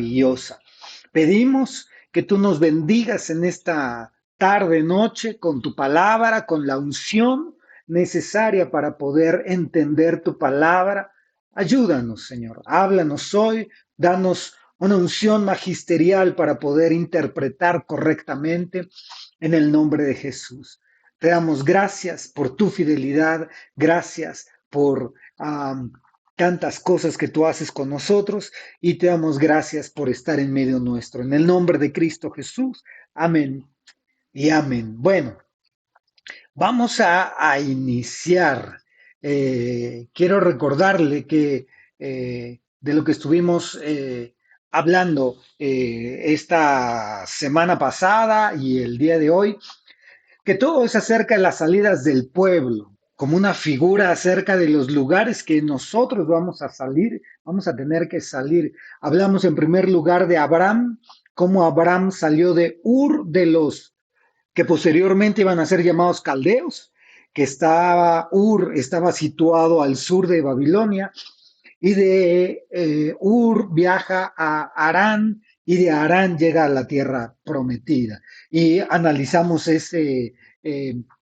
maravillosa. Pedimos que tú nos bendigas en esta tarde, noche, con tu palabra, con la unción necesaria para poder entender tu palabra. Ayúdanos, Señor. Háblanos hoy, danos una unción magisterial para poder interpretar correctamente en el nombre de Jesús. Te damos gracias por tu fidelidad, gracias por tantas cosas que tú haces con nosotros y te damos gracias por estar en medio nuestro. En el nombre de Cristo Jesús, amén y amén. Bueno, vamos a iniciar. Quiero recordarle que de lo que estuvimos hablando esta semana pasada y el día de hoy, que todo es acerca de las salidas del pueblo, como una figura acerca de los lugares que nosotros vamos a salir, vamos a tener que salir. Hablamos en primer lugar de Abraham, cómo Abraham salió de Ur de los que posteriormente iban a ser llamados caldeos, que estaba Ur, estaba situado al sur de Babilonia, y de Ur viaja a Harán, y de Harán llega a la tierra prometida. Y analizamos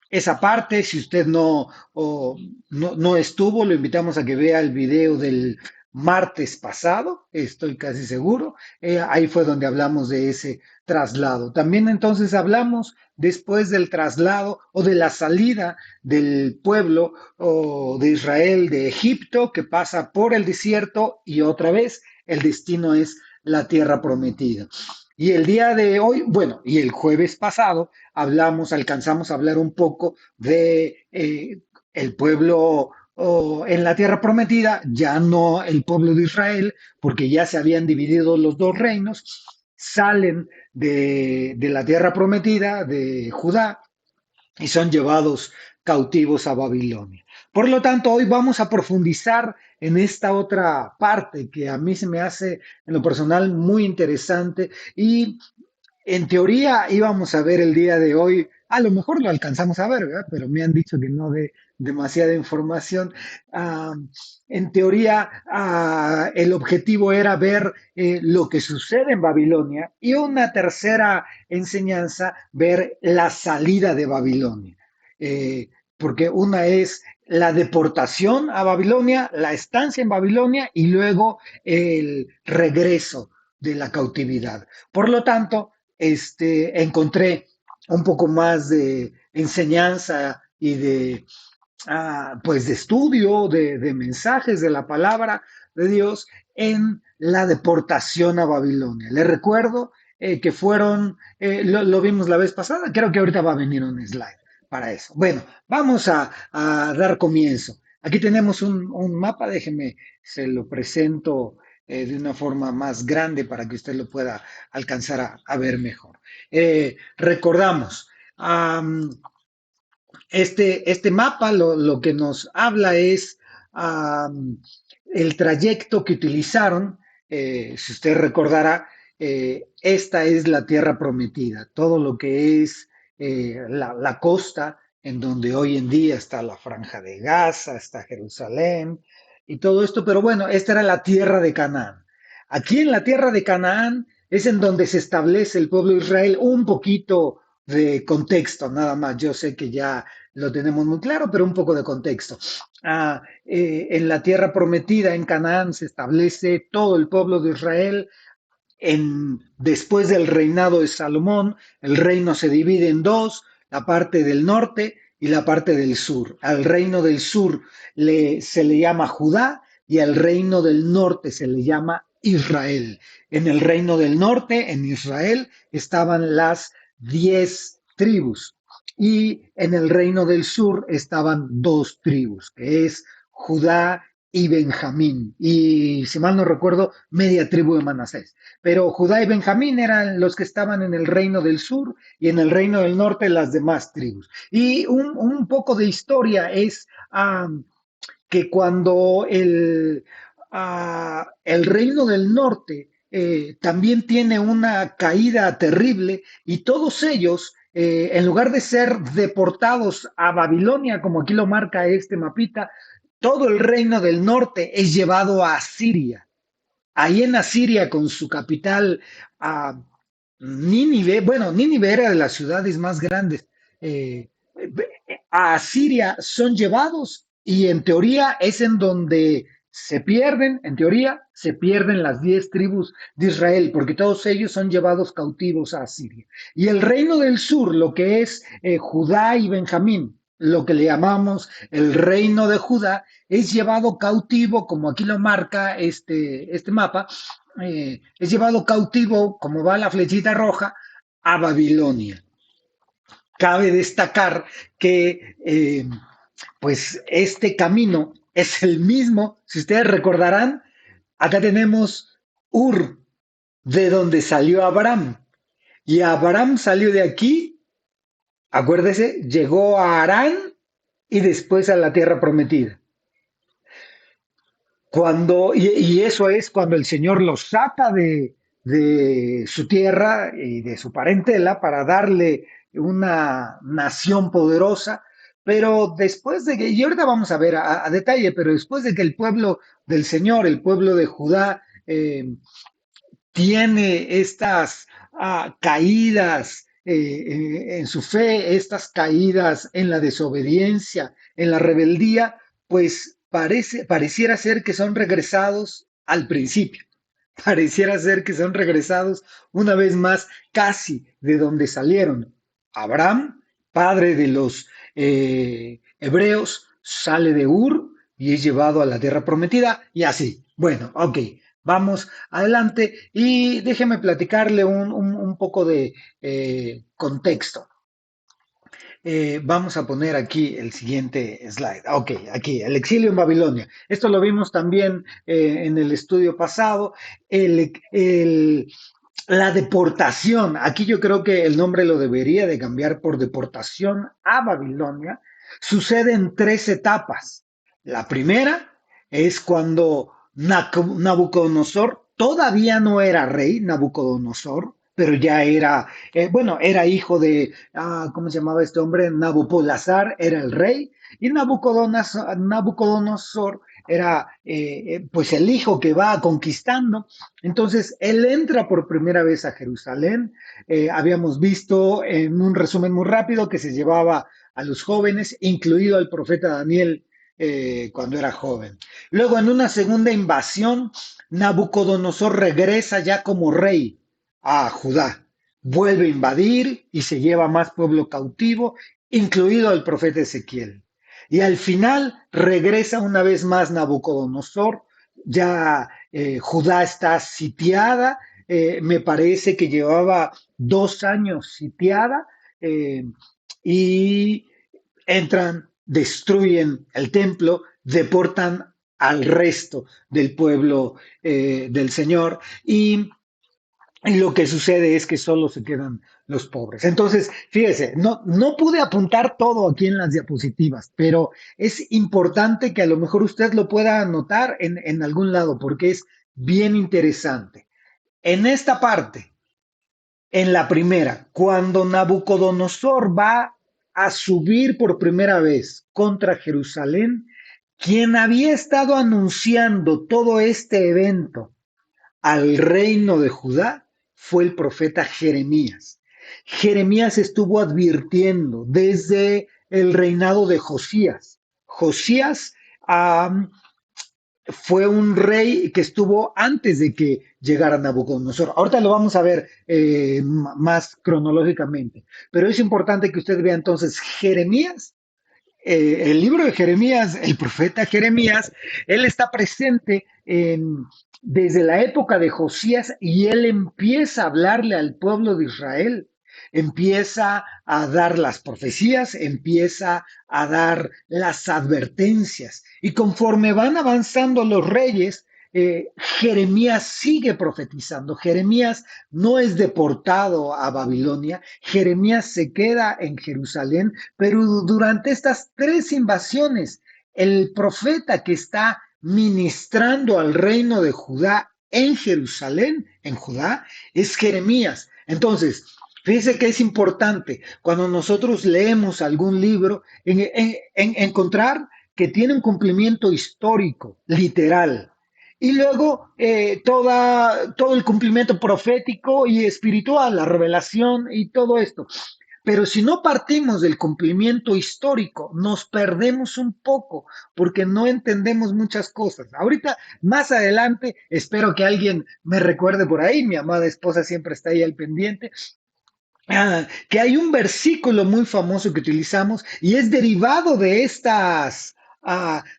esa parte. Si usted no estuvo, lo invitamos a que vea el video del martes pasado, estoy casi seguro. Ahí fue donde hablamos de ese traslado. También entonces hablamos después del traslado o de la salida del pueblo o de Israel de Egipto, que pasa por el desierto y otra vez el destino es la tierra prometida. Y el día de hoy, bueno, y el jueves pasado alcanzamos a hablar un poco de el pueblo en la tierra prometida, ya no el pueblo de Israel, porque ya se habían dividido los dos reinos, salen de la tierra prometida de Judá y son llevados cautivos a Babilonia. Por lo tanto, hoy vamos a profundizar en esta otra parte que a mí se me hace en lo personal muy interesante y en teoría íbamos a ver el día de hoy, a lo mejor lo alcanzamos a ver, ¿verdad? Pero me han dicho que no de demasiada información. Ah, en teoría, el objetivo era ver lo que sucede en Babilonia y una tercera enseñanza, ver la salida de Babilonia. Porque una es la deportación a Babilonia, la estancia en Babilonia y luego el regreso de la cautividad. Por lo tanto, encontré un poco más de enseñanza y pues de estudio, de mensajes de la palabra de Dios en la deportación a Babilonia. Les recuerdo que fueron, lo vimos la vez pasada, creo que ahorita va a venir un slide para eso. Bueno, vamos a dar comienzo. Aquí tenemos un mapa, déjeme, se lo presento de una forma más grande para que usted lo pueda alcanzar a ver mejor. Recordamos, este mapa lo que nos habla es el trayecto que utilizaron. Si usted recordará, esta es la tierra prometida, todo lo que es la costa en donde hoy en día está la Franja de Gaza, está Jerusalén y todo esto, pero bueno, esta era la tierra de Canaán. Aquí en la tierra de Canaán es en donde se establece el pueblo de Israel. Un poquito de contexto, nada más. Yo sé que ya lo tenemos muy claro, pero un poco de contexto. En la tierra prometida, en Canaán, se establece todo el pueblo de Israel. Después del reinado de Salomón, el reino se divide en dos, la parte del norte y la parte del sur. Al reino del sur se le llama Judá y al reino del norte se le llama Israel. En el reino del norte, en Israel, estaban las 10 tribus y en el reino del sur estaban dos tribus, que es Judá y Benjamín, y si mal no recuerdo, media tribu de Manasés. Pero Judá y Benjamín eran los que estaban en el reino del sur y en el reino del norte las demás tribus. Y un poco de historia es que cuando el reino del norte también tiene una caída terrible y todos ellos, en lugar de ser deportados a Babilonia, como aquí lo marca este mapita, todo el reino del norte es llevado a Siria. ahí en Asiria con su capital a Nínive. Bueno, Nínive era de las ciudades más grandes. eh, a Asiria son llevados y en teoría es en donde se pierden, en teoría se pierden las 10 tribus de Israel, porque todos ellos son llevados cautivos a Asiria. Y el reino del sur, lo que es Judá y Benjamín, lo que le llamamos el reino de Judá, es llevado cautivo, como aquí lo marca este mapa, es llevado cautivo, como va la flechita roja, a Babilonia. Cabe destacar que pues este camino es el mismo, si ustedes recordarán, acá tenemos Ur, de donde salió Abraham, y Abraham salió de aquí, acuérdese, llegó a Harán y después a la tierra prometida. Y eso es cuando el Señor los saca de su tierra y de su parentela para darle una nación poderosa, pero después de que, y ahorita vamos a ver a detalle, pero después de que el pueblo del Señor, el pueblo de Judá, tiene estas caídas en su fe, estas caídas en la desobediencia, en la rebeldía, pues pareciera ser que son regresados al principio. Pareciera ser que son regresados una vez más casi de donde salieron. Abraham, padre de los hebreos, sale de Ur y es llevado a la tierra prometida y así. Bueno, ok, vamos adelante y déjeme platicarle un poco de contexto. Vamos a poner aquí el siguiente slide. Ok, aquí, el exilio en Babilonia. Esto lo vimos también en el estudio pasado. La deportación, aquí yo creo que el nombre lo debería de cambiar por deportación a Babilonia, sucede en 3 etapas. La primera es cuando Nabucodonosor todavía no era rey, Nabucodonosor, pero ya era, bueno, era hijo de, ¿cómo se llamaba este hombre? Nabopolassar era el rey, y Nabucodonosor era pues el hijo que va conquistando. Entonces, él entra por primera vez a Jerusalén. Habíamos visto en un resumen muy rápido que se llevaba a los jóvenes, incluido al profeta Daniel cuando era joven. Luego, en una segunda invasión, Nabucodonosor regresa ya como rey a Judá. Vuelve a invadir y se lleva más pueblo cautivo, incluido al profeta Ezequiel. Y al final regresa una vez más Nabucodonosor, ya Judá está sitiada, me parece que llevaba 2 años sitiada, y entran, destruyen el templo, deportan al resto del pueblo del Señor y lo que sucede es que solo se quedan los pobres. Entonces, fíjese, no pude apuntar todo aquí en las diapositivas, pero es importante que a lo mejor usted lo pueda anotar en algún lado porque es bien interesante. En esta parte, en la primera, cuando Nabucodonosor va a subir por primera vez contra Jerusalén, quien había estado anunciando todo este evento al reino de Judá fue el profeta Jeremías. Jeremías estuvo advirtiendo desde el reinado de Josías. Josías fue un rey que estuvo antes de que llegara Nabucodonosor. Ahorita lo vamos a ver más cronológicamente, pero es importante que usted vea entonces Jeremías, el libro de Jeremías, el profeta Jeremías, él está presente desde la época de Josías y él empieza a hablarle al pueblo de Israel, empieza a dar las profecías, empieza a dar las advertencias y conforme van avanzando los reyes, Jeremías sigue profetizando. Jeremías no es deportado a Babilonia, Jeremías se queda en Jerusalén, pero durante estas 3 invasiones, el profeta que está ministrando al reino de Judá en Jerusalén, en Judá, es Jeremías. Entonces, fíjese que es importante cuando nosotros leemos algún libro encontrar que tiene un cumplimiento histórico, literal. y luego todo el cumplimiento profético y espiritual, la revelación y todo esto. Pero si no partimos del cumplimiento histórico, nos perdemos un poco porque no entendemos muchas cosas. Ahorita, más adelante, espero que alguien me recuerde por ahí, mi amada esposa siempre está ahí al pendiente, que hay un versículo muy famoso que utilizamos y es derivado de estas,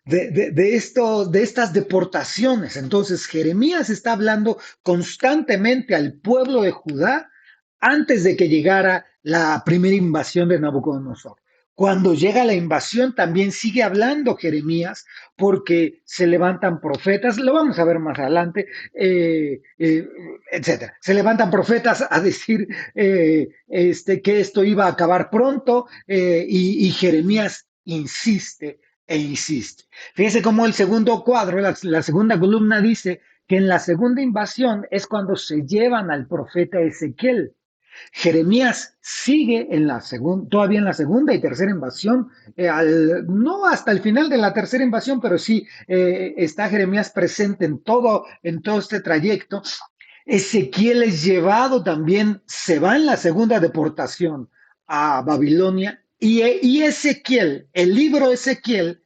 de estas deportaciones. Entonces, Jeremías está hablando constantemente al pueblo de Judá antes de que llegara la primera invasión de Nabucodonosor. Cuando llega la invasión, también sigue hablando Jeremías porque se levantan profetas, lo vamos a ver más adelante, etcétera. Se levantan profetas a decir que esto iba a acabar pronto y Jeremías insiste e insiste. Fíjese cómo el segundo cuadro, la segunda columna dice que en la segunda invasión es cuando se llevan al profeta Ezequiel. Jeremías sigue en la segunda, todavía en la segunda y tercera invasión, no hasta el final de la tercera invasión, pero sí está Jeremías presente en todo este trayecto. Ezequiel es llevado también, se va en la segunda deportación a Babilonia y Ezequiel, el libro Ezequiel,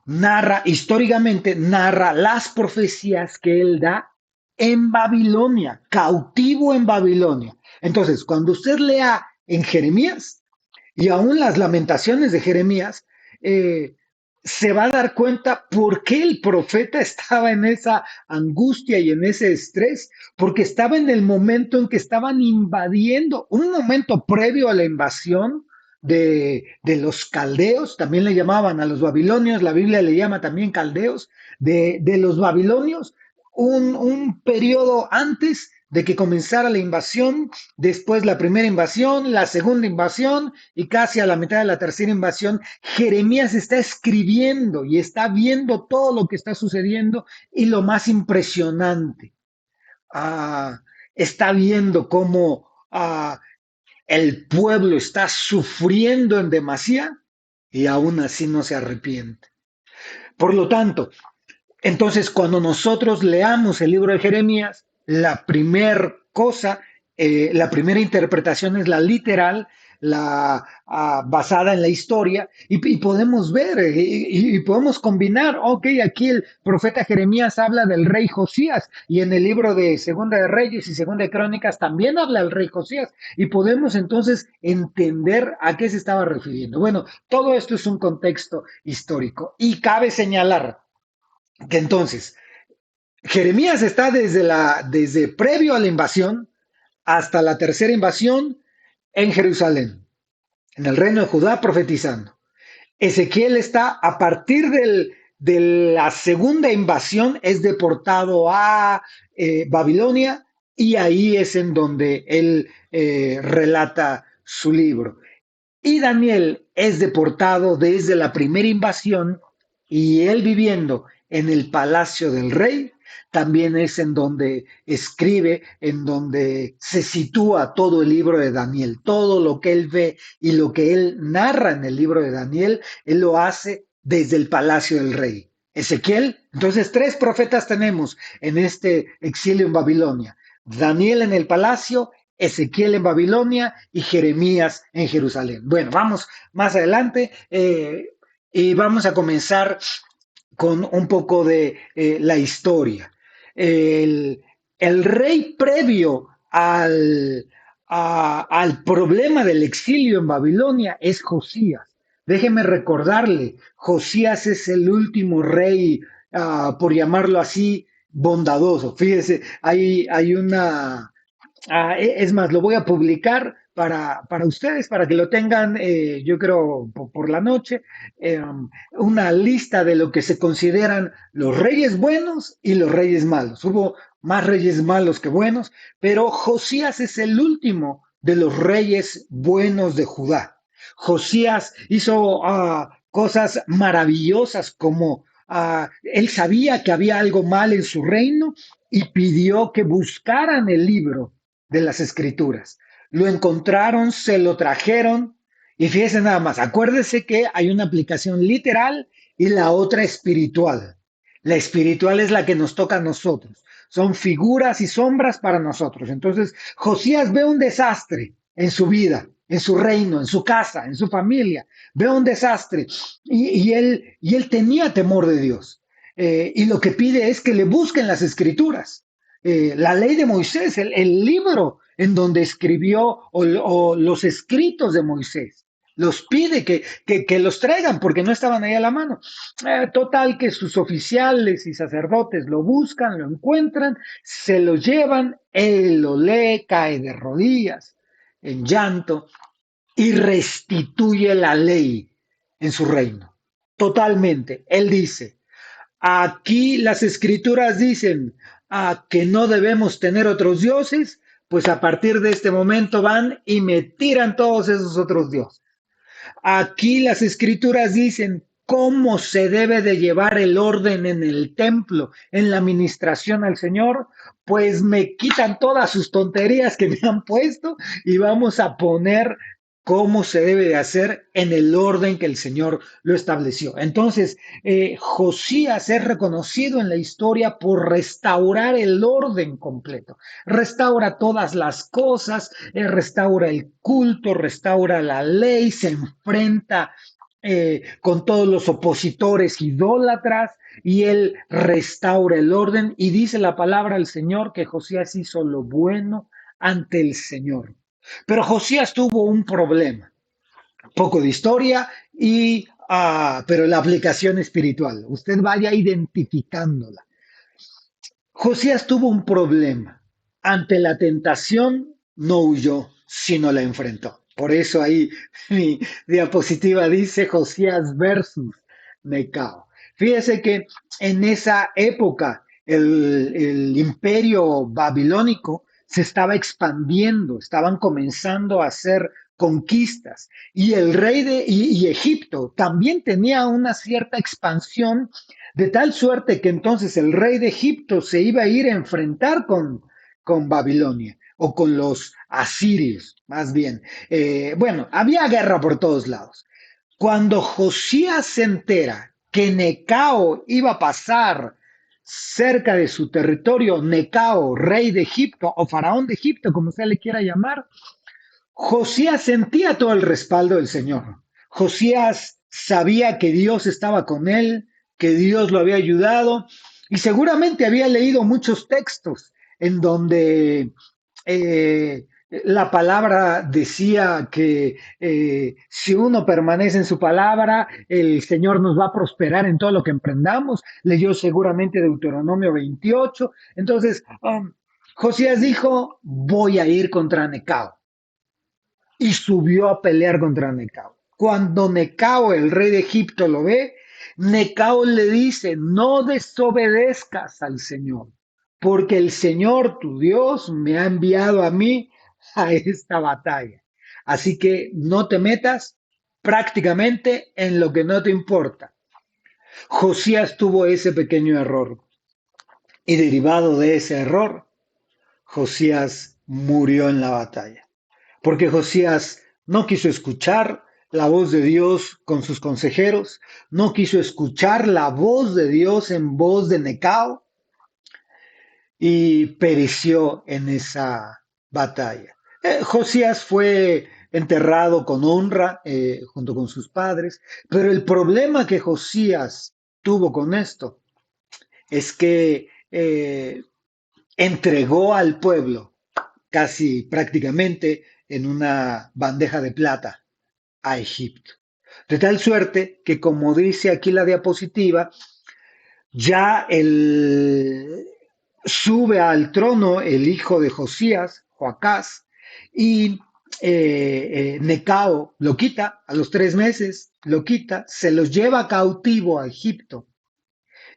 narra, históricamente, narra las profecías que él da en Babilonia, cautivo en Babilonia. Entonces, cuando usted lea en Jeremías y aún las lamentaciones de Jeremías, se va a dar cuenta por qué el profeta estaba en esa angustia y en ese estrés, porque estaba en el momento en que estaban invadiendo, un momento previo a la invasión de los caldeos, también le llamaban a los babilonios, la Biblia le llama también caldeos, de los babilonios, un periodo antes de que comenzara la invasión, después la primera invasión, la segunda invasión y casi a la mitad de la tercera invasión, Jeremías está escribiendo y está viendo todo lo que está sucediendo y lo más impresionante, ah, está viendo cómo el pueblo está sufriendo en demasía y aún así no se arrepiente. Por lo tanto, entonces cuando nosotros leamos el libro de Jeremías, la primera cosa, la primera interpretación es la literal, la basada en la historia, y podemos ver y podemos combinar, ok, aquí el profeta Jeremías habla del rey Josías, y en el libro de Segunda de Reyes y Segunda de Crónicas también habla del rey Josías, y podemos entonces entender a qué se estaba refiriendo. Bueno, todo esto es un contexto histórico, y cabe señalar que entonces Jeremías está desde previo a la invasión hasta la tercera invasión en Jerusalén, en el reino de Judá, profetizando. Ezequiel está a partir de la segunda invasión, es deportado a Babilonia y ahí es en donde él relata su libro. Y Daniel es deportado desde la primera invasión y él viviendo en el palacio del rey, también es en donde escribe, en donde se sitúa todo el libro de Daniel. Todo lo que él ve y lo que él narra en el libro de Daniel, él lo hace desde el palacio del rey. Ezequiel, entonces tres profetas tenemos en este exilio en Babilonia. Daniel en el palacio, Ezequiel en Babilonia y Jeremías en Jerusalén. Bueno, vamos más adelante y vamos a comenzar con un poco de la historia. El, el rey previo al problema del exilio en Babilonia es Josías. Déjeme recordarle, Josías es el último rey, por llamarlo así, bondadoso. Fíjese, hay una, es más, lo voy a publicar para ustedes, para que lo tengan, yo creo, por la noche, una lista de lo que se consideran los reyes buenos y los reyes malos. Hubo más reyes malos que buenos, pero Josías es el último de los reyes buenos de Judá. Josías hizo cosas maravillosas como él sabía que había algo mal en su reino y pidió que buscaran el libro de las escrituras. Lo encontraron, se lo trajeron y fíjense nada más, acuérdese que hay una aplicación literal y la otra espiritual. La espiritual es la que nos toca a nosotros. Son figuras y sombras para nosotros. Entonces, Josías ve un desastre en su vida, en su reino, en su casa, en su familia. Ve un desastre y él tenía temor de Dios. Y lo que pide es que le busquen las escrituras. La ley de Moisés, el libro en donde escribió o los escritos de Moisés. Los pide que los traigan porque no estaban ahí a la mano. Total que sus oficiales y sacerdotes lo buscan, lo encuentran, se lo llevan, él lo lee, cae de rodillas, en llanto, y restituye la ley en su reino. Totalmente. Él dice, aquí las escrituras dicen que no debemos tener otros dioses, pues a partir de este momento van y me tiran todos esos otros dioses. Aquí las escrituras dicen cómo se debe de llevar el orden en el templo, en la administración al Señor, pues me quitan todas sus tonterías que me han puesto y vamos a poner cómo se debe de hacer en el orden que el Señor lo estableció. Entonces, Josías es reconocido en la historia por restaurar el orden completo. Restaura todas las cosas, restaura el culto, restaura la ley, se enfrenta con todos los opositores idólatras y él restaura el orden y dice la palabra del Señor que Josías hizo lo bueno ante el Señor. Pero Josías tuvo un problema, poco de historia pero la aplicación espiritual. Usted vaya identificándola. Josías tuvo un problema. Ante la tentación no huyó, sino la enfrentó. Por eso ahí mi diapositiva dice Josías versus Necao. Fíjese que en esa época el imperio babilónico se estaba expandiendo, estaban comenzando a hacer conquistas y el rey y Egipto también tenía una cierta expansión de tal suerte que entonces el rey de Egipto se iba a ir a enfrentar con Babilonia o con los asirios, más bien. Bueno, había guerra por todos lados. Cuando Josías se entera que Necao iba a pasar cerca de su territorio, Necao, rey de Egipto o faraón de Egipto, como se le quiera llamar, Josías sentía todo el respaldo del Señor. Josías sabía que Dios estaba con él, que Dios lo había ayudado y seguramente había leído muchos textos en donde la palabra decía que si uno permanece en su palabra, el Señor nos va a prosperar en todo lo que emprendamos. Leyó seguramente Deuteronomio 28. Entonces, Josías dijo, voy a ir contra Necao y subió a pelear contra Necao. Cuando Necao, el rey de Egipto, lo ve, Necao le dice, no desobedezcas al Señor, porque el Señor, tu Dios, me ha enviado a mí a esta batalla. Así que no te metas prácticamente en lo que no te importa. Josías tuvo ese pequeño error y derivado de ese error, Josías murió en la batalla. Porque Josías no quiso escuchar la voz de Dios con sus consejeros, no quiso escuchar la voz de Dios en voz de Necao y pereció en esa batalla. Josías fue enterrado con honra junto con sus padres, pero el problema que Josías tuvo con esto es que entregó al pueblo casi prácticamente en una bandeja de plata a Egipto. De tal suerte que, como dice aquí la diapositiva, ya sube al trono el hijo de Josías, Joacás, y Necao lo quita a los 3 meses, lo quita, se los lleva cautivo a Egipto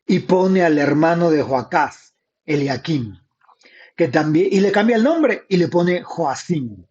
y pone al hermano de Joacás, Eliakim, que también, y le cambia el nombre y le pone Joacim.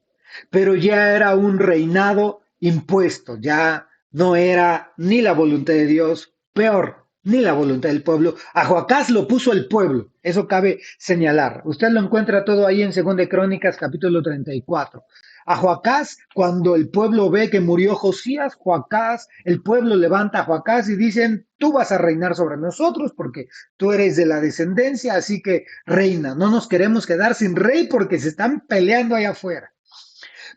Pero ya era un reinado impuesto, ya no era ni la voluntad de Dios, peor, ni la voluntad del pueblo. A Joacás lo puso el pueblo, eso cabe señalar. Usted lo encuentra todo ahí en 2 Crónicas, capítulo 34. A Joacás, cuando el pueblo ve que murió Josías, Joacás, el pueblo levanta a Joacás y dicen, tú vas a reinar sobre nosotros porque tú eres de la descendencia, así que reina. No nos queremos quedar sin rey porque se están peleando allá afuera.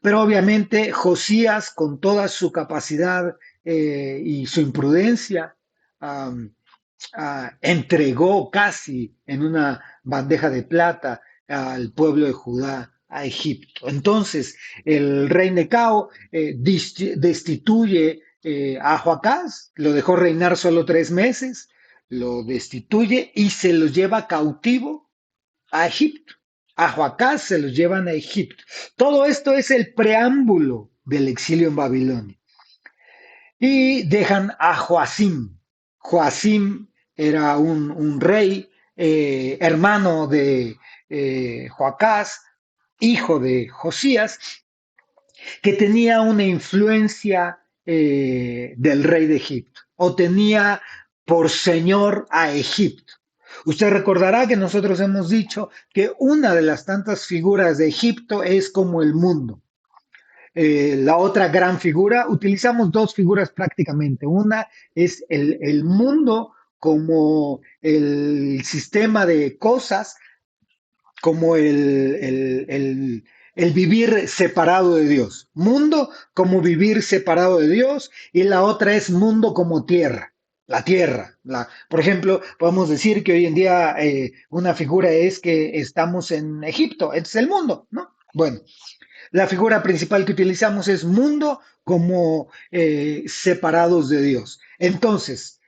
Pero obviamente Josías, con toda su capacidad y su imprudencia, um, entregó casi en una bandeja de plata al pueblo de Judá a Egipto. Entonces, el rey Necao destituye a Joacás, lo dejó reinar solo 3 meses, lo destituye y se lo lleva cautivo a Egipto. A Joacás se los llevan a Egipto. Todo esto es el preámbulo del exilio en Babilonia. Y dejan a Joacim. Joacim era un rey, hermano de Joacás, hijo de Josías, que tenía una influencia del rey de Egipto, o tenía por señor a Egipto. Usted recordará que nosotros hemos dicho que una de las tantas figuras de Egipto es como el mundo. La otra gran figura, utilizamos dos figuras prácticamente. Una es el mundo como el sistema de cosas, como el vivir separado de Dios. Mundo como vivir separado de Dios y la otra es mundo como tierra. La tierra. Por ejemplo, podemos decir que hoy en día una figura es que estamos en Egipto, es el mundo, ¿no? Bueno, la figura principal que utilizamos es mundo como separados de Dios. Entonces,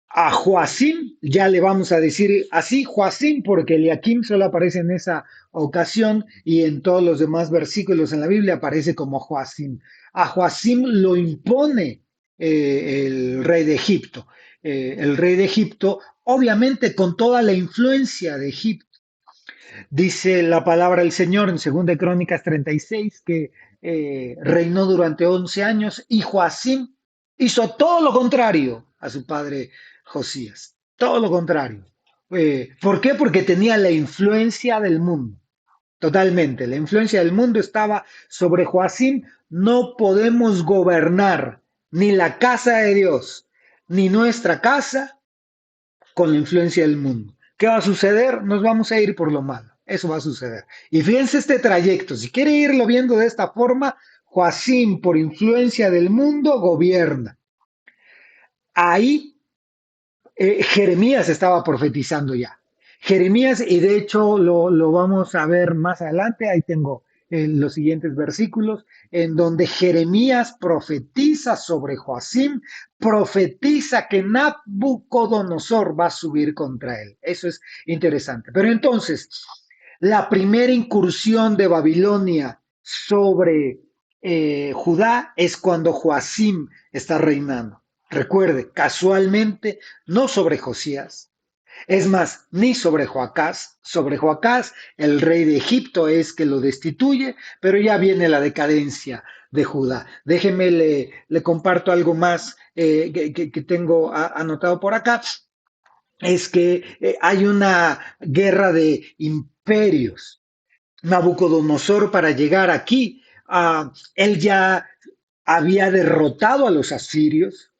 a Joacim, ya le vamos a decir así, Joacim, porque Eliakim solo aparece en esa ocasión y en todos los demás versículos en la Biblia aparece como Joacim. A Joacim lo impone el rey de Egipto. El rey de Egipto, obviamente con toda la influencia de Egipto. Dice la palabra del Señor en 2 Crónicas 36 que reinó durante 11 años y Joacim hizo todo lo contrario a su padre Josías. Todo lo contrario. ¿Por qué? Porque tenía la influencia del mundo. Totalmente. La influencia del mundo estaba sobre Joacim. No podemos gobernar ni la casa de Dios, ni nuestra casa con la influencia del mundo. ¿Qué va a suceder? Nos vamos a ir por lo malo. Eso va a suceder. Y fíjense este trayecto. Si quiere irlo viendo de esta forma, Joacim, por influencia del mundo, gobierna. Ahí Jeremías estaba profetizando ya. Jeremías, y de hecho lo vamos a ver más adelante, ahí tengo los siguientes versículos, en donde Jeremías profetiza sobre Joacim, profetiza que Nabucodonosor va a subir contra él. Eso es interesante. Pero entonces, la primera incursión de Babilonia sobre Judá es cuando Joacim está reinando. Recuerde, casualmente, no sobre Josías, es más, ni sobre Joacás, el rey de Egipto es que lo destituye, pero ya viene la decadencia de Judá. Déjeme, le comparto algo más que tengo anotado por acá, es que hay una guerra de imperios. Nabucodonosor para llegar aquí, él ya había derrotado a los asirios,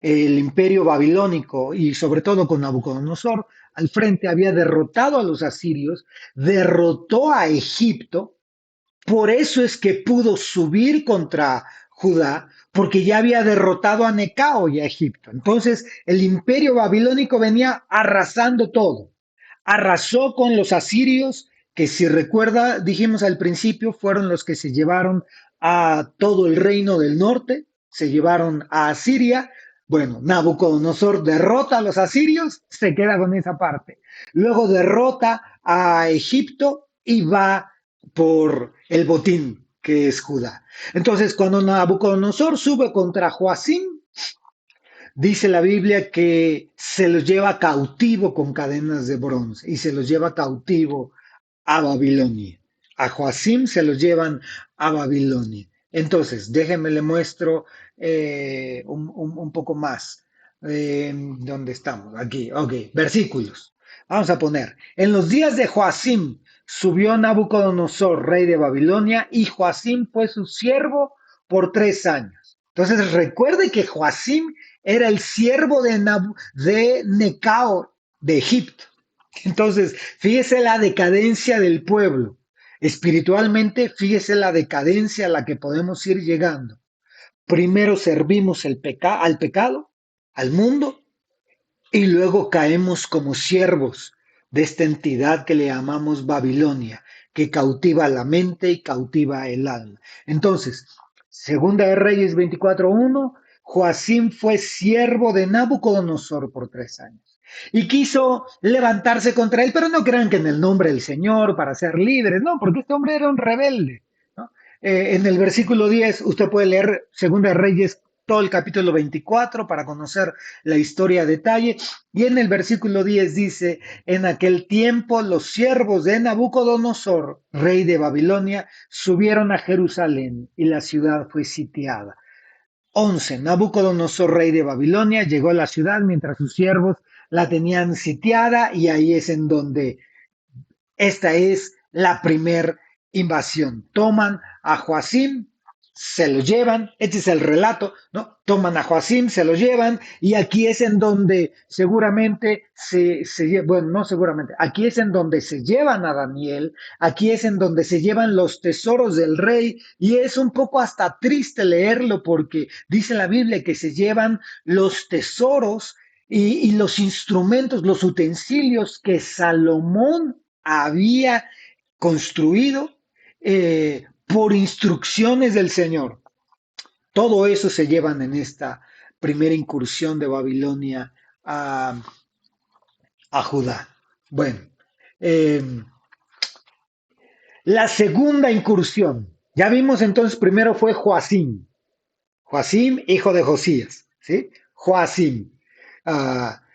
el imperio babilónico y sobre todo con Nabucodonosor al frente había derrotado a los asirios, derrotó a Egipto, por eso es que pudo subir contra Judá, porque ya había derrotado a Necao y a Egipto. Entonces el imperio babilónico venía arrasando todo. Arrasó con los asirios, que si recuerda, dijimos al principio, fueron los que se llevaron a todo el reino del norte, se llevaron a Asiria. Bueno, Nabucodonosor derrota a los asirios, se queda con esa parte. Luego derrota a Egipto y va por el botín que es Judá. Entonces, cuando Nabucodonosor sube contra Joacim, dice la Biblia que se los lleva cautivo con cadenas de bronce y se los lleva cautivo a Babilonia. A Joacim se los llevan a Babilonia. Entonces, déjenme le muestro un poco más. ¿Dónde estamos? Aquí, ok, versículos. Vamos a poner, en los días de Joacim subió Nabucodonosor, rey de Babilonia, y Joacim fue su siervo por 3 años. Entonces recuerde que Joacim era el siervo de Necao de Egipto. Entonces, fíjese la decadencia del pueblo. Espiritualmente, fíjese la decadencia a la que podemos ir llegando. Primero servimos al pecado, al mundo, y luego caemos como siervos de esta entidad que le llamamos Babilonia, que cautiva la mente y cautiva el alma. Entonces, Segunda de Reyes 24:1, Joacim fue siervo de Nabucodonosor por 3 años. Y quiso levantarse contra él, pero no crean que en el nombre del Señor para ser líderes, no, porque este hombre era un rebelde. ¿No? En el versículo 10, usted puede leer Segunda de Reyes todo el capítulo 24 para conocer la historia a detalle. Y en el versículo 10 dice, en aquel tiempo los siervos de Nabucodonosor, rey de Babilonia, subieron a Jerusalén y la ciudad fue sitiada. 11. Nabucodonosor, rey de Babilonia, llegó a la ciudad mientras sus siervos la tenían sitiada y ahí es en donde esta es la primer invasión. Toman a Joacim, se lo llevan, este es el relato, ¿no? Toman a Joacim, se lo llevan, y aquí es en donde seguramente bueno, no seguramente, aquí es en donde se llevan a Daniel, aquí es en donde se llevan los tesoros del rey, y es un poco hasta triste leerlo porque dice la Biblia que se llevan los tesoros y los instrumentos, los utensilios que Salomón había construido por instrucciones del Señor. Todo eso se llevan en esta primera incursión de Babilonia a Judá. Bueno, eh, la segunda incursión, ya vimos entonces, primero fue Joacim, Joacim, hijo de Josías, ¿sí? Joacim.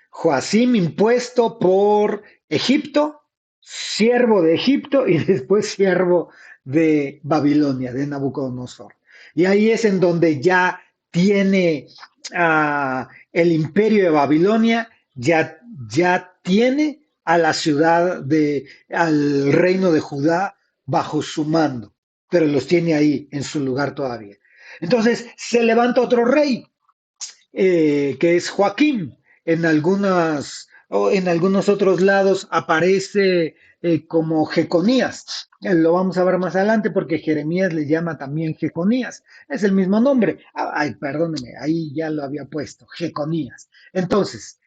Joacim impuesto por Egipto, siervo de Egipto y después siervo de Babilonia, de Nabucodonosor. Y ahí es en donde ya tiene el imperio de Babilonia, ya tiene a la ciudad al reino de Judá bajo su mando, pero los tiene ahí en su lugar todavía. Entonces se levanta otro rey, que es Joaquín. En algunos otros lados aparece como Jeconías. Lo vamos a ver más adelante porque Jeremías le llama también Jeconías. Es el mismo nombre. Ay, perdóneme, ahí ya lo había puesto, Jeconías. Entonces,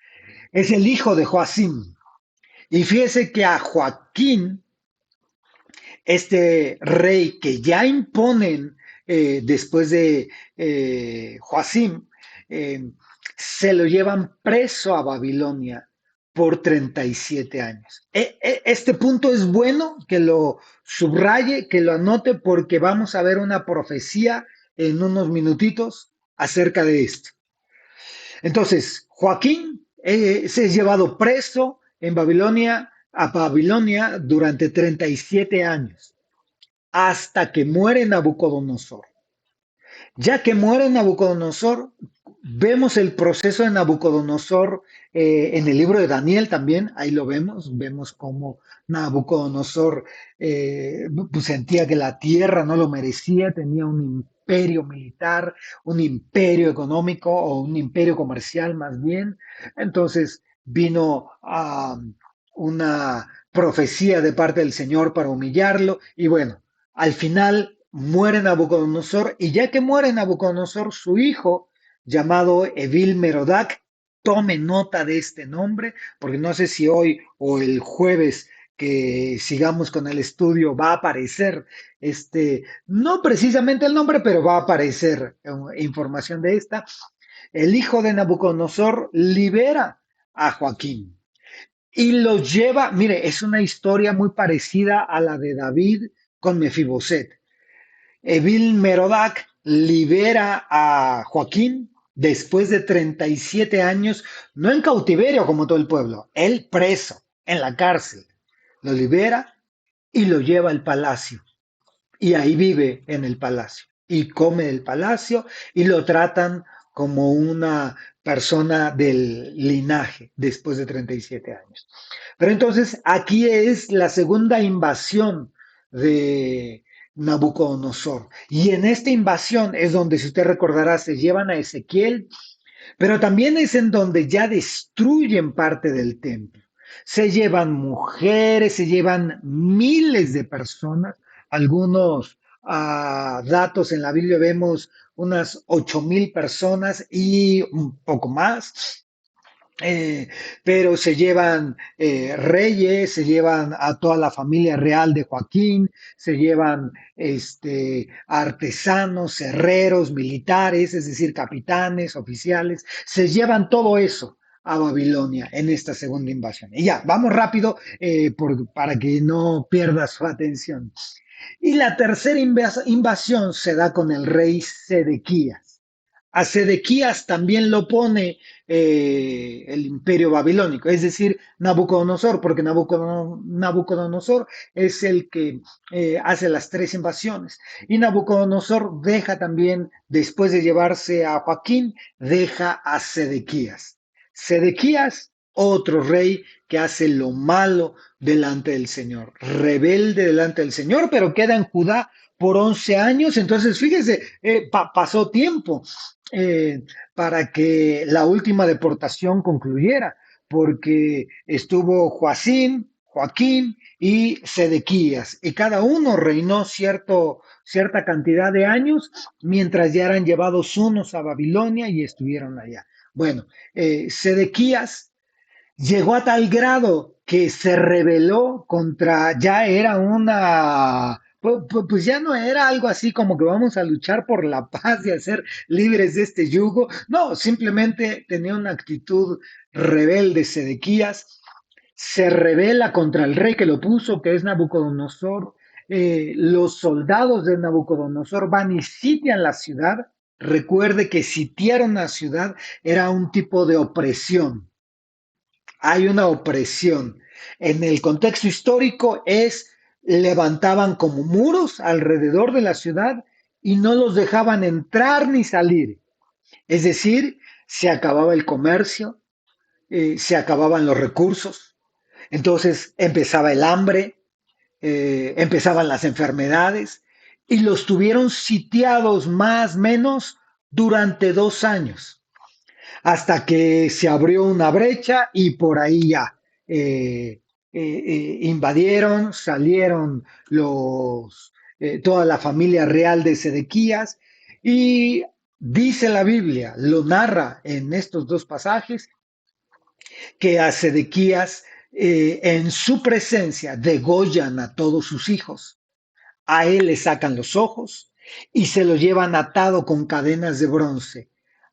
es el hijo de Joacim. Y fíjese que a Joaquín, este rey que ya imponen después de Joacim, eh, se lo llevan preso a Babilonia por 37 años. Este punto es bueno que lo subraye, que lo anote, porque vamos a ver una profecía en unos minutitos acerca de esto. Entonces, Joaquín se es llevado preso en Babilonia, a Babilonia durante 37 años, hasta que muere Nabucodonosor. Ya que muere Nabucodonosor, vemos el proceso de Nabucodonosor en el libro de Daniel también, ahí lo vemos cómo Nabucodonosor pues sentía que la tierra no lo merecía, tenía un imperio militar, un imperio económico o un imperio comercial más bien. Entonces vino una profecía de parte del Señor para humillarlo y bueno, al final muere Nabucodonosor, y ya que muere Nabucodonosor, su hijo, llamado Evil Merodac, tome nota de este nombre, porque no sé si hoy o el jueves que sigamos con el estudio va a aparecer no precisamente el nombre, pero va a aparecer información de esta. El hijo de Nabucodonosor libera a Joaquín y lo lleva, mire, es una historia muy parecida a la de David con Mefiboset. Evil Merodac libera a Joaquín después de 37 años, no en cautiverio como todo el pueblo, él preso en la cárcel. Lo libera y lo lleva al palacio. Y ahí vive en el palacio. Y come del palacio y lo tratan como una persona del linaje después de 37 años. Pero entonces aquí es la segunda invasión de Nabucodonosor. Y en esta invasión es donde, si usted recordará, se llevan a Ezequiel, pero también es en donde ya destruyen parte del templo. Se llevan mujeres, se llevan miles de personas. Algunos datos en la Biblia vemos unas 8,000 personas y un poco más. Eh, pero se llevan reyes, se llevan a toda la familia real de Joaquín, se llevan artesanos, herreros, militares, es decir, capitanes, oficiales, se llevan todo eso a Babilonia en esta segunda invasión. Y ya, vamos rápido para que no pierda su atención. Y la tercera invasión se da con el rey Sedequías. A Sedequías también lo pone el imperio babilónico, es decir, Nabucodonosor, porque Nabucodonosor es el que hace las tres invasiones. Y Nabucodonosor deja también, después de llevarse a Joaquín, deja a Sedequías. Sedequías, otro rey que hace lo malo delante del Señor, rebelde delante del Señor, pero queda en Judá por 11 años. Entonces, fíjese, pasó tiempo para que la última deportación concluyera, porque estuvo Joaquín y Sedequías, y cada uno reinó cierta cantidad de años, mientras ya eran llevados unos a Babilonia y estuvieron allá. Bueno, Sedequías llegó a tal grado que se rebeló contra, ya era pues ya no era algo así como que vamos a luchar por la paz y a ser libres de este yugo. No, simplemente tenía una actitud rebelde Sedequías, se rebela contra el rey que lo puso, que es Nabucodonosor. Los soldados de Nabucodonosor van y sitian la ciudad. Recuerde que sitiar una ciudad era un tipo de opresión. Hay una opresión. En el contexto histórico levantaban como muros alrededor de la ciudad y no los dejaban entrar ni salir. Es decir, se acababa el comercio, se acababan los recursos, entonces empezaba el hambre, empezaban las enfermedades y los tuvieron sitiados más o menos durante 2 años hasta que se abrió una brecha y por ahí ya invadieron, salieron toda la familia real de Sedequías y dice la Biblia, lo narra en estos dos pasajes, que a Sedequías en su presencia degollan a todos sus hijos, a él le sacan los ojos y se lo llevan atado con cadenas de bronce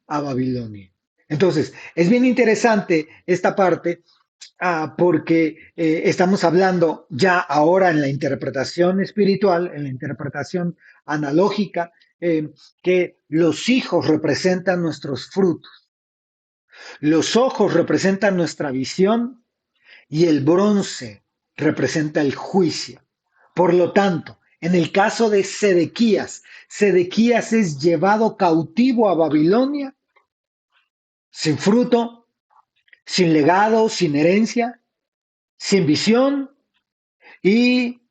a Babilonia. Entonces, es bien interesante esta parte porque estamos hablando ya ahora en la interpretación espiritual, en la interpretación analógica, que los hijos representan nuestros frutos, los ojos representan nuestra visión y el bronce representa el juicio. Por lo tanto, en el caso de Sedequías, Sedequías es llevado cautivo a Babilonia sin fruto, sin legado, sin herencia, sin visión y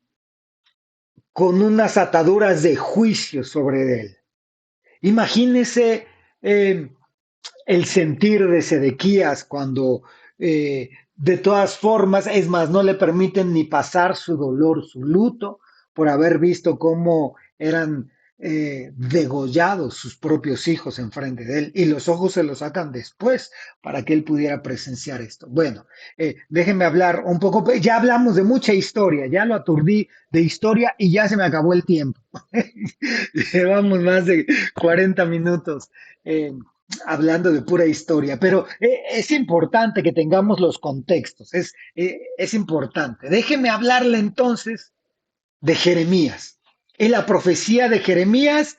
con unas ataduras de juicio sobre él. Imagínese eh, el sentir de Sedequías cuando de todas formas, es más, no le permiten ni pasar su dolor, su luto, por haber visto cómo eran degollados sus propios hijos enfrente de él y los ojos se los sacan después para que él pudiera presenciar esto. Bueno, déjenme hablar un poco, ya hablamos de mucha historia, ya lo aturdí de historia y ya se me acabó el tiempo. Llevamos más de 40 minutos. Hablando de pura historia, pero es importante que tengamos los contextos, es importante. Déjeme hablarle entonces de Jeremías, en la profecía de Jeremías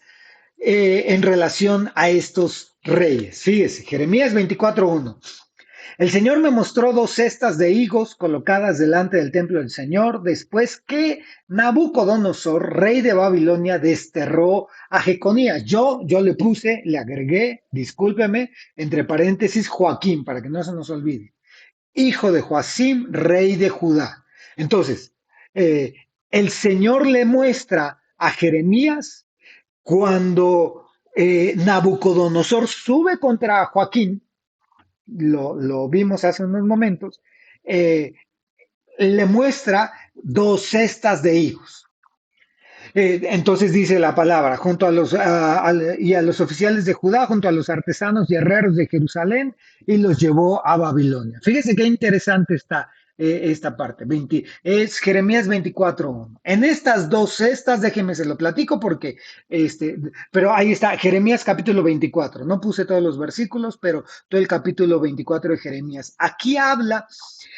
en relación a estos reyes. Fíjese, Jeremías 24:1. El Señor me mostró dos cestas de higos colocadas delante del templo del Señor, después que Nabucodonosor, rey de Babilonia, desterró a Jeconías. Yo le puse, le agregué, discúlpeme, entre paréntesis, Joaquín, para que no se nos olvide. Hijo de Joacim, rey de Judá. Entonces, eh, el Señor le muestra a Jeremías cuando Nabucodonosor sube contra Joaquín, lo vimos hace unos momentos, eh, le muestra dos cestas de higos. Entonces dice la palabra, junto a y a los oficiales de Judá, junto a los artesanos y herreros de Jerusalén, y los llevó a Babilonia. Fíjese qué interesante está esta parte. Es Jeremías 24:1. En estas dos cestas, déjenme se lo platico porque, pero ahí está, Jeremías capítulo 24. No puse todos los versículos, pero todo el capítulo 24 de Jeremías. Aquí habla,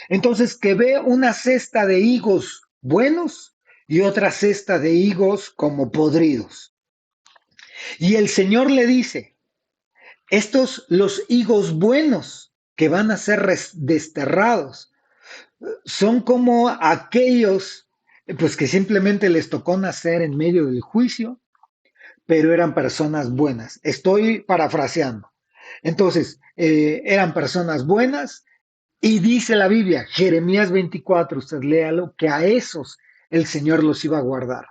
entonces, que ve una cesta de higos buenos y otra cesta de higos como podridos. Y el Señor le dice, estos los higos buenos que van a ser desterrados son como aquellos pues que simplemente les tocó nacer en medio del juicio, pero eran personas buenas. Estoy parafraseando. Entonces, eran personas buenas y dice la Biblia, Jeremías 24, usted léalo, que a esos el Señor los iba a guardar,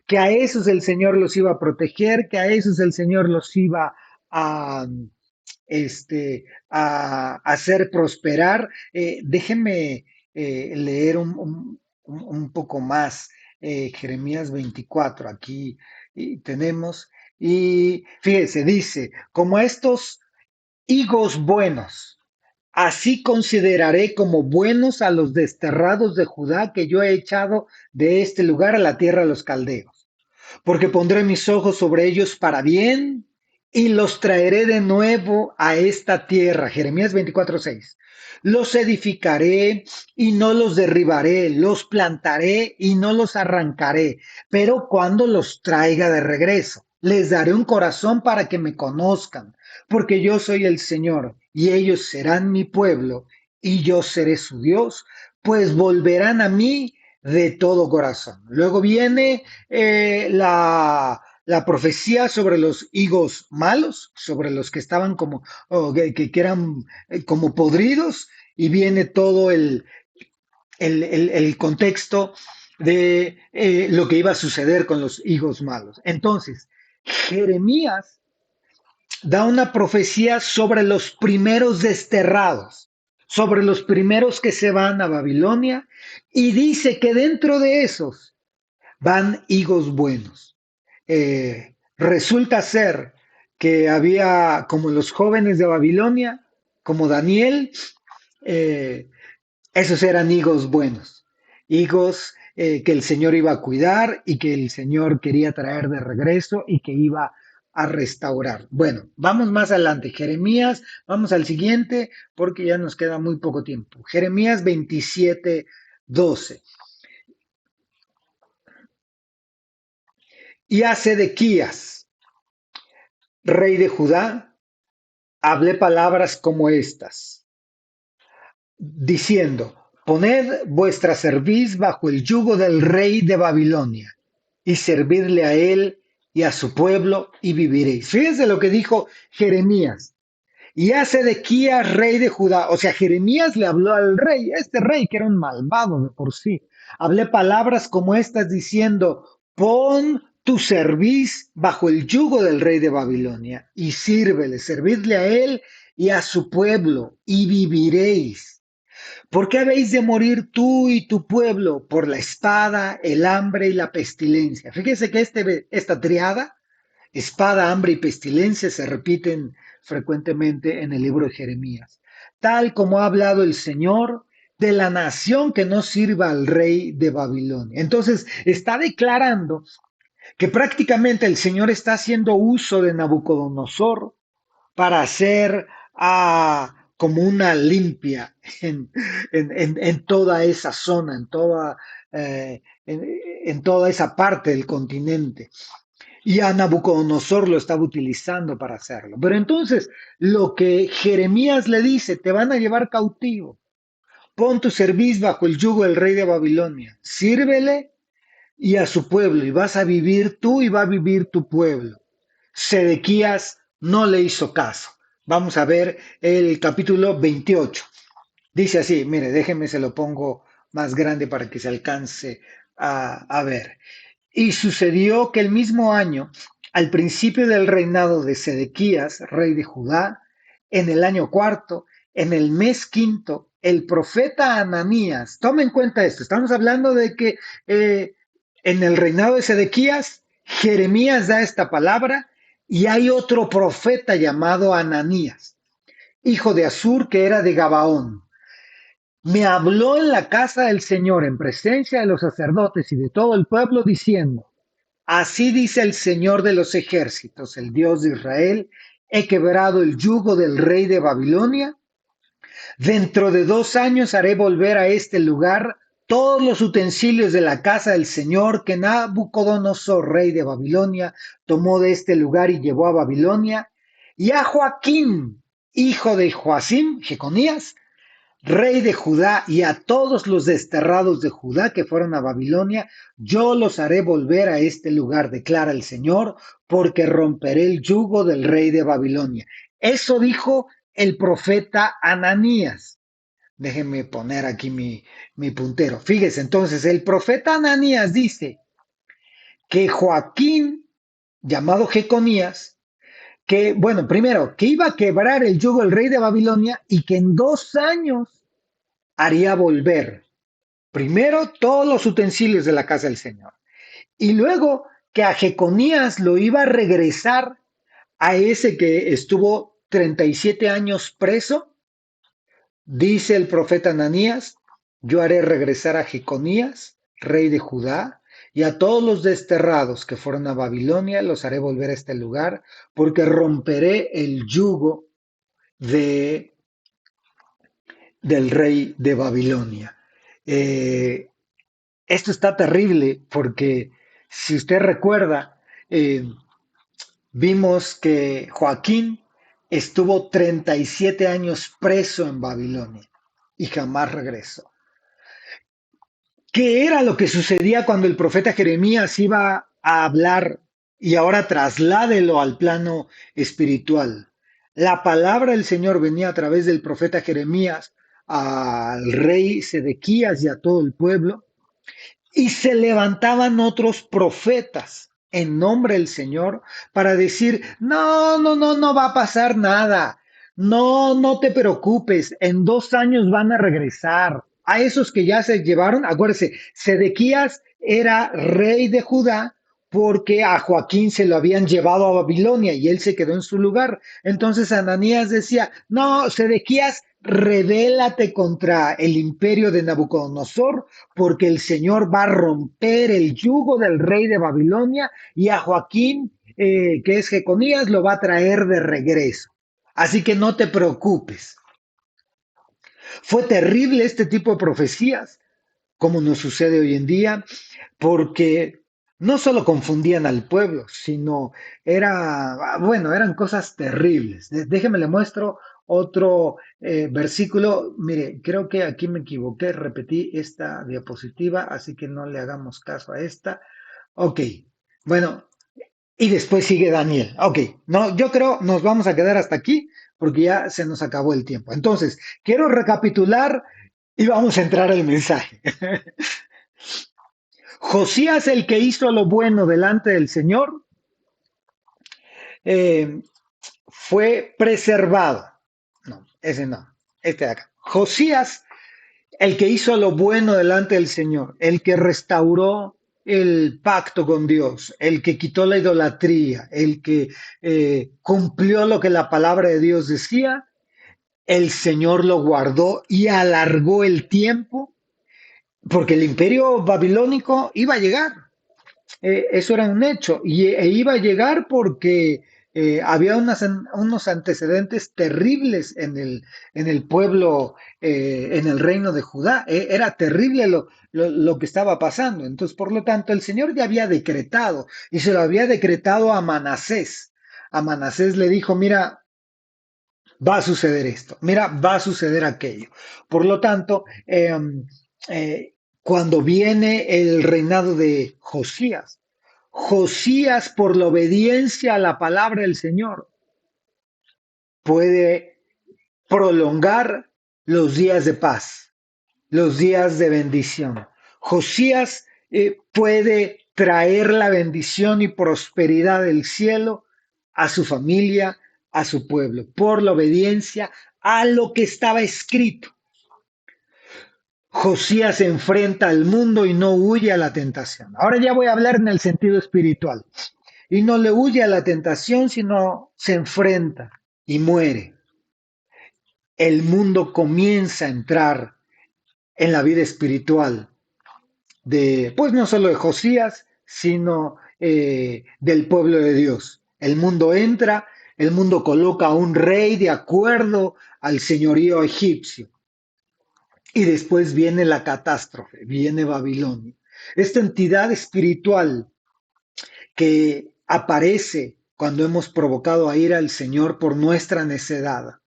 que a esos el Señor los iba a proteger, que a esos el Señor los iba a, a hacer prosperar. Déjenme leer un poco más Jeremías 24, aquí y tenemos, y fíjese, dice, como estos higos buenos, así consideraré como buenos a los desterrados de Judá que yo he echado de este lugar a la tierra de los caldeos, porque pondré mis ojos sobre ellos para bien y los traeré de nuevo a esta tierra. Jeremías 24:6. Los edificaré y no los derribaré, los plantaré y no los arrancaré, pero cuando los traiga de regreso, les daré un corazón para que me conozcan, porque yo soy el Señor y ellos serán mi pueblo y yo seré su Dios, pues volverán a mí de todo corazón. Luego viene la profecía sobre los higos malos, sobre los que estaban como, que eran como podridos, y viene todo el contexto de lo que iba a suceder con los higos malos. Entonces, Jeremías da una profecía sobre los primeros desterrados, sobre los primeros que se van a Babilonia, y dice que dentro de esos van higos buenos. Resulta ser que había como los jóvenes de Babilonia, como Daniel, eh, esos eran higos buenos, higos que el Señor iba a cuidar y que el Señor quería traer de regreso y que iba a restaurar. Bueno, vamos más adelante. Jeremías, vamos al siguiente porque ya nos queda muy poco tiempo. Jeremías 27:12. Y a Sedequías, rey de Judá, hablé palabras como estas, diciendo, poned vuestra cerviz bajo el yugo del rey de Babilonia y servidle a él y a su pueblo y viviréis. Fíjense lo que dijo Jeremías. Y a Sedequías, rey de Judá, o sea, Jeremías le habló al rey, este rey que era un malvado de por sí. Hablé palabras como estas diciendo, pon tu cerviz bajo el yugo del rey de Babilonia y sírvele, servidle a él y a su pueblo y viviréis. ¿Por qué habéis de morir tú y tu pueblo? Por la espada, el hambre y la pestilencia. Fíjese que esta triada, espada, hambre y pestilencia, se repiten frecuentemente en el libro de Jeremías. Tal como ha hablado el Señor de la nación que no sirva al rey de Babilonia. Entonces está declarando que prácticamente el Señor está haciendo uso de Nabucodonosor para hacer como una limpia en toda esa zona, en toda esa parte del continente. Y a Nabucodonosor lo estaba utilizando para hacerlo. Pero entonces, lo que Jeremías le dice, te van a llevar cautivo. Pon tu cerviz bajo el yugo del rey de Babilonia. Sírvele y a su pueblo, y vas a vivir tú y va a vivir tu pueblo. Sedequías no le hizo caso. Vamos a ver el capítulo 28. Dice así, mire, déjeme, se lo pongo más grande para que se alcance a ver. Y sucedió que el mismo año, al principio del reinado de Sedequías, rey de Judá, en el año cuarto, en el mes quinto, el profeta Ananías, toma en cuenta esto, estamos hablando de que en el reinado de Sedequías, Jeremías da esta palabra y hay otro profeta llamado Ananías, hijo de Asur, que era de Gabaón. Me habló en la casa del Señor, en presencia de los sacerdotes y de todo el pueblo, diciendo, así dice el Señor de los ejércitos, el Dios de Israel, he quebrado el yugo del rey de Babilonia. Dentro de 2 años haré volver a este lugar todos los utensilios de la casa del Señor que Nabucodonosor, rey de Babilonia, tomó de este lugar y llevó a Babilonia, y a Joaquín, hijo de Joacim, Jeconías, rey de Judá, y a todos los desterrados de Judá que fueron a Babilonia, yo los haré volver a este lugar, declara el Señor, porque romperé el yugo del rey de Babilonia. Eso dijo el profeta Ananías. Déjenme poner aquí mi puntero. Fíjese, entonces, el profeta Ananías dice que Joaquín, llamado Jeconías, que, bueno, primero, que iba a quebrar el yugo del rey de Babilonia y que en 2 años haría volver primero todos los utensilios de la casa del Señor y luego que a Jeconías lo iba a regresar a ese que estuvo 37 años preso. Dice el profeta Ananías, yo haré regresar a Jeconías, rey de Judá, y a todos los desterrados que fueron a Babilonia, los haré volver a este lugar, porque romperé el yugo de, del rey de Babilonia. Eh, Esto está terrible porque si usted recuerda, eh, vimos que Joaquín estuvo 37 años preso en Babilonia y jamás regresó. ¿Qué era lo que sucedía cuando el profeta Jeremías iba a hablar y ahora trasládelo al plano espiritual? La palabra del Señor venía a través del profeta Jeremías al rey Sedequías y a todo el pueblo. Y se levantaban otros profetas en nombre del Señor para decir, no, no, no, no va a pasar nada. No, no te preocupes. En 2 años van a regresar. A esos que ya se llevaron, acuérdese, Sedequías era rey de Judá porque a Joaquín se lo habían llevado a Babilonia y él se quedó en su lugar. Entonces Ananías decía, no, Sedequías, rebélate contra el imperio de Nabucodonosor porque el Señor va a romper el yugo del rey de Babilonia y a Joaquín, que es Jeconías, lo va a traer de regreso. Así que no te preocupes. Fue terrible este tipo de profecías, como nos sucede hoy en día, porque no solo confundían al pueblo, sino bueno, eran cosas terribles. Déjeme le muestro otro versículo. Mire, creo que aquí me equivoqué, repetí esta diapositiva, así que no le hagamos caso a esta. Ok, bueno, y después sigue Daniel. Ok, no, yo creo nos vamos a quedar hasta aquí porque ya se nos acabó el tiempo. Entonces, quiero recapitular y vamos a entrar al mensaje. Josías, el que hizo lo bueno delante del Señor, eh, fue preservado. No, ese no, este de acá. Josías, el que hizo lo bueno delante del Señor, el que restauró el pacto con Dios, el que quitó la idolatría, el que cumplió lo que la palabra de Dios decía, el Señor lo guardó y alargó el tiempo, porque el imperio babilónico iba a llegar. Eso era un hecho e iba a llegar porque Había unos antecedentes terribles en el pueblo, en el reino de Judá. Era terrible lo que estaba pasando. Entonces, por lo tanto, el Señor ya había decretado y se lo había decretado a Manasés. A Manasés le dijo, mira, va a suceder esto, mira, va a suceder aquello. Por lo tanto, cuando viene el reinado de Josías, Josías, por la obediencia a la palabra del Señor, puede prolongar los días de paz, los días de bendición. Josías puede traer la bendición y prosperidad del cielo a su familia, a su pueblo, por la obediencia a lo que estaba escrito. Josías se enfrenta al mundo y no huye a la tentación. Ahora ya voy a hablar en el sentido espiritual. Y no le huye a la tentación, sino se enfrenta y muere. El mundo comienza a entrar en la vida espiritual de, pues no solo de Josías, sino del pueblo de Dios. El mundo entra, el mundo coloca a un rey de acuerdo al señorío egipcio. Y después viene la catástrofe, viene Babilonia. Esta entidad espiritual que aparece cuando hemos provocado a ir al Señor por nuestra necedad.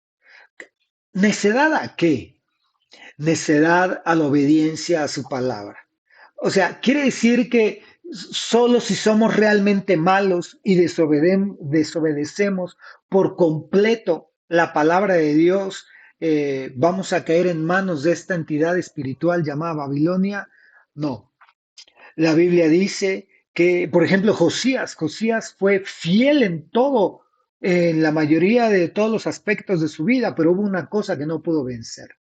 ¿Necedad a qué? Necedad a la obediencia a su palabra. O sea, quiere decir que solo si somos realmente malos y desobedecemos por completo la palabra de Dios, vamos a caer en manos de esta entidad espiritual llamada Babilonia. No, la Biblia dice que, por ejemplo, Josías fue fiel en todo, en la mayoría de todos los aspectos de su vida, pero hubo una cosa que no pudo vencer,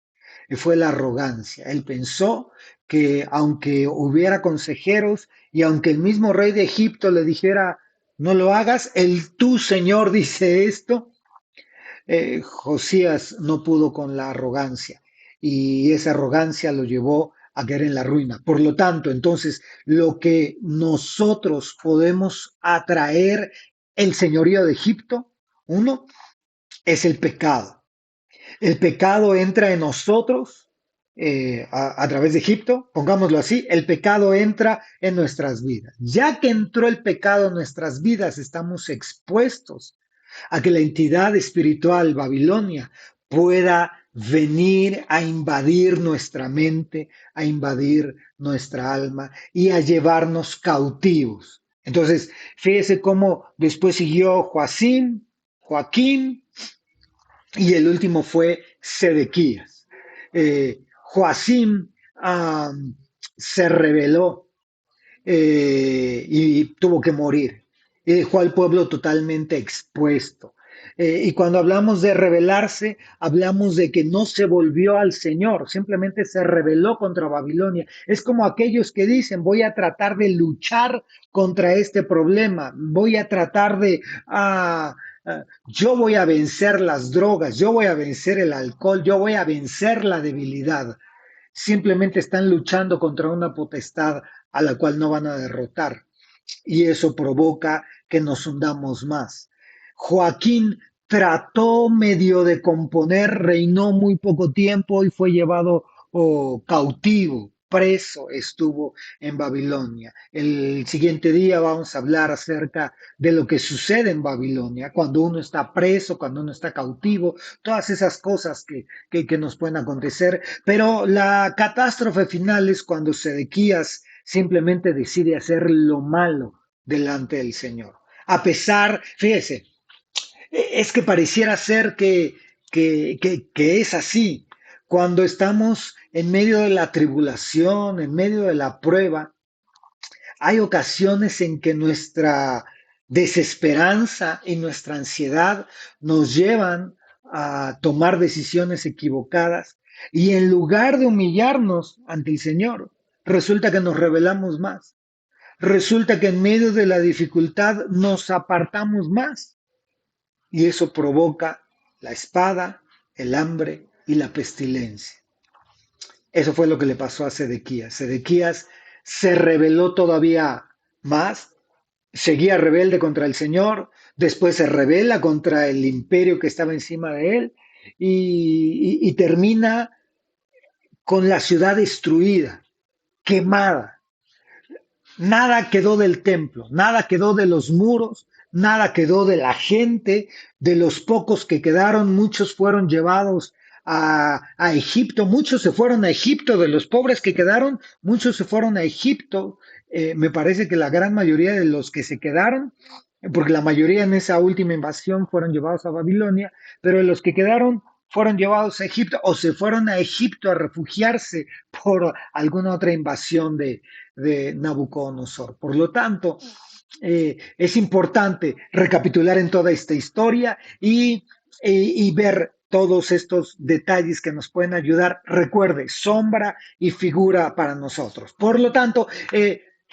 y fue la arrogancia. Él pensó que aunque hubiera consejeros y aunque el mismo rey de Egipto le dijera, no lo hagas, el tú, Señor, dice esto, Josías no pudo con la arrogancia y esa arrogancia lo llevó a caer en la ruina. Por lo tanto, entonces, lo que nosotros podemos atraer el señorío de Egipto, uno, es el pecado. El pecado entra en nosotros a través de Egipto, pongámoslo así, el pecado entra en nuestras vidas. Ya que entró el pecado en nuestras vidas, estamos expuestos a que la entidad espiritual Babilonia pueda venir a invadir nuestra mente, a invadir nuestra alma y a llevarnos cautivos. Entonces, fíjese cómo después siguió Joaquín y el último fue Sedequías. Joacim se rebeló y tuvo que morir. Y dejó al pueblo totalmente expuesto. Y cuando hablamos de rebelarse, hablamos de que no se volvió al Señor, simplemente se rebeló contra Babilonia. Es como aquellos que dicen, voy a tratar de luchar contra este problema, voy a tratar de, yo voy a vencer las drogas, yo voy a vencer el alcohol, yo voy a vencer la debilidad. Simplemente están luchando contra una potestad a la cual no van a derrotar. Y eso provoca que nos hundamos más. Joaquín trató medio de componer, reinó muy poco tiempo y fue llevado cautivo, preso estuvo en Babilonia. El siguiente día vamos a hablar acerca de lo que sucede en Babilonia, cuando uno está preso, cuando uno está cautivo, todas esas cosas que nos pueden acontecer. Pero la catástrofe final es cuando Sedequías simplemente decide hacer lo malo delante del Señor. A pesar, fíjese, es que pareciera ser que es así. Cuando estamos en medio de la tribulación, en medio de la prueba, hay ocasiones en que nuestra desesperanza y nuestra ansiedad nos llevan a tomar decisiones equivocadas y en lugar de humillarnos ante el Señor, resulta que nos rebelamos más. Resulta que en medio de la dificultad nos apartamos más y eso provoca la espada, el hambre y la pestilencia. Eso fue lo que le pasó a Sedequías. Sedequías se rebeló todavía más seguía rebelde contra el Señor, después se rebela contra el imperio que estaba encima de él y termina con la ciudad destruida, quemada. Nada quedó del templo, nada quedó de los muros, nada quedó de la gente, de los pocos que quedaron, muchos fueron llevados a Egipto, muchos se fueron a Egipto, de los pobres que quedaron, muchos se fueron a Egipto. Me parece que la gran mayoría de los que se quedaron, porque la mayoría en esa última invasión fueron llevados a Babilonia, pero de los que quedaron fueron llevados a Egipto o se fueron a Egipto a refugiarse por alguna otra invasión de Nabucodonosor. Por lo tanto, es importante recapitular en toda esta historia y ver todos estos detalles que nos pueden ayudar. Recuerde, sombra y figura para nosotros. Por lo tanto,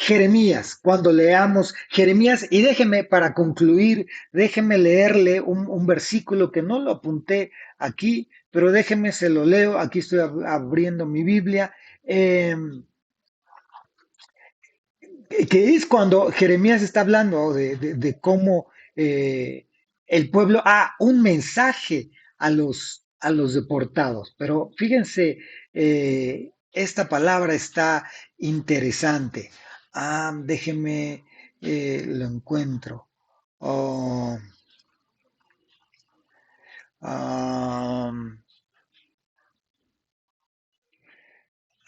Jeremías, cuando leamos Jeremías, y déjeme para concluir, déjeme leerle un versículo que no lo apunté aquí, pero déjeme, se lo leo, aquí estoy abriendo mi Biblia. Que es cuando Jeremías está hablando de cómo el pueblo, un mensaje a los deportados. Pero fíjense, esta palabra está interesante. Déjenme, lo encuentro. Oh, um,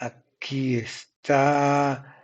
Aquí está.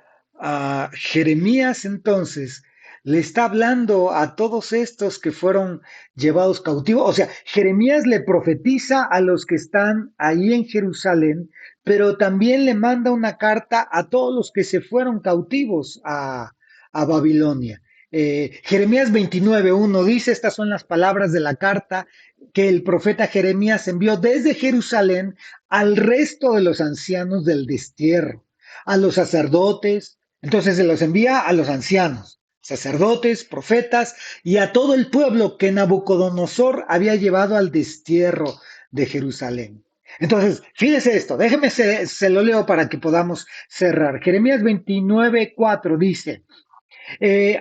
Jeremías entonces le está hablando a todos estos que fueron llevados cautivos. O sea, Jeremías le profetiza a los que están ahí en Jerusalén, pero también le manda una carta a todos los que se fueron cautivos a Babilonia. Jeremías 29:1 dice, estas son las palabras de la carta que el profeta Jeremías envió desde Jerusalén al resto de los ancianos del destierro, a los sacerdotes, entonces se los envía a los ancianos, sacerdotes, profetas y a todo el pueblo que Nabucodonosor había llevado al destierro de Jerusalén. Entonces, fíjese esto, déjeme se lo leo para que podamos cerrar. Jeremías 29:4 dice,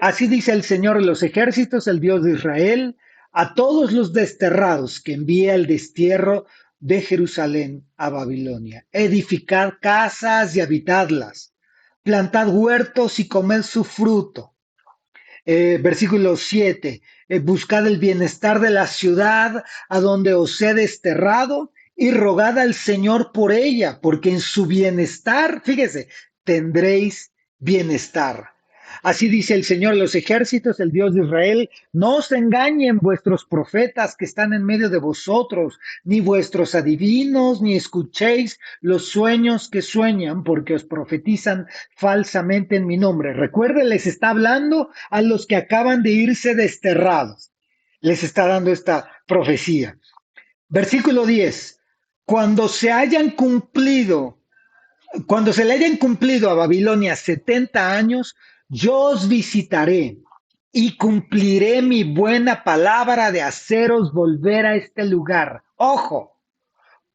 así dice el Señor de los ejércitos, el Dios de Israel, a todos los desterrados que envía el destierro de Jerusalén a Babilonia. Edificad casas y habitadlas. Plantad huertos y comed su fruto. Versículo 7. Buscad el bienestar de la ciudad a donde os he desterrado y rogad al Señor por ella, porque en su bienestar, fíjese, tendréis bienestar. Así dice el Señor de los ejércitos, el Dios de Israel, no os engañen vuestros profetas que están en medio de vosotros, ni vuestros adivinos, ni escuchéis los sueños que sueñan, porque os profetizan falsamente en mi nombre. Recuerden, les está hablando a los que acaban de irse desterrados. Les está dando esta profecía. Versículo 10. Cuando se hayan cumplido cuando se le hayan cumplido a Babilonia 70 años, yo os visitaré y cumpliré mi buena palabra de haceros volver a este lugar. Ojo,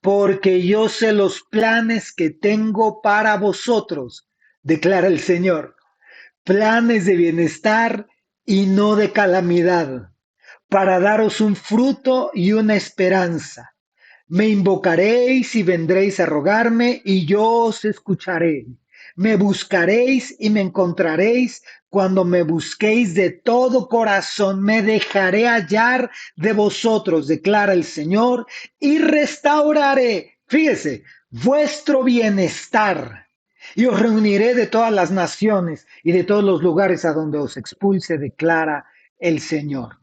porque yo sé los planes que tengo para vosotros, declara el Señor. Planes de bienestar y no de calamidad, para daros un fruto y una esperanza. Me invocaréis y vendréis a rogarme y yo os escucharé. Me buscaréis y me encontraréis cuando me busquéis de todo corazón. Me dejaré hallar de vosotros, declara el Señor, y restauraré, fíjese, vuestro bienestar. Y os reuniré de todas las naciones y de todos los lugares a donde os expulse, declara el Señor.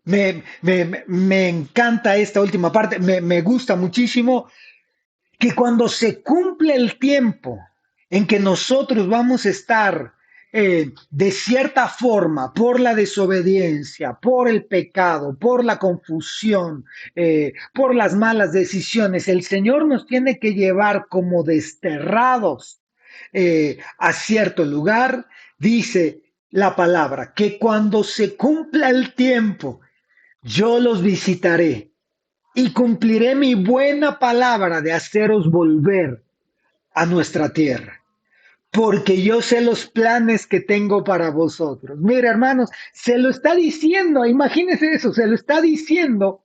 Me encanta esta última parte, me gusta muchísimo que cuando se cumple el tiempo en que nosotros vamos a estar de cierta forma por la desobediencia, por el pecado, por la confusión, por las malas decisiones, el Señor nos tiene que llevar como desterrados a cierto lugar, dice la palabra, que cuando se cumpla el tiempo, yo los visitaré y cumpliré mi buena palabra de haceros volver a nuestra tierra. porque yo sé los planes que tengo para vosotros. Mira, hermanos, se lo está diciendo, imagínense eso, se lo está diciendo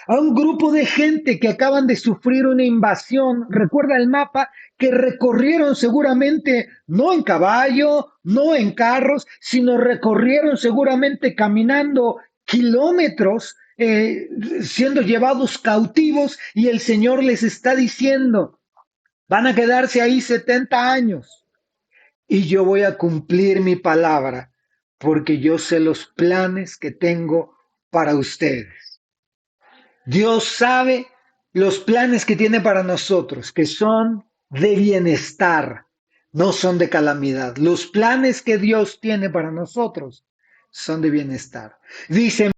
a un grupo de gente que acaban de sufrir una invasión. Recuerda el mapa, que recorrieron seguramente no en caballo, no en carros, sino recorrieron seguramente caminando kilómetros, siendo llevados cautivos, y el Señor les está diciendo, van a quedarse ahí 70 años y yo voy a cumplir mi palabra, porque yo sé los planes que tengo para ustedes. Dios sabe los planes que tiene para nosotros, que son de bienestar, no son de calamidad. Los planes que Dios tiene para nosotros son de bienestar. Dice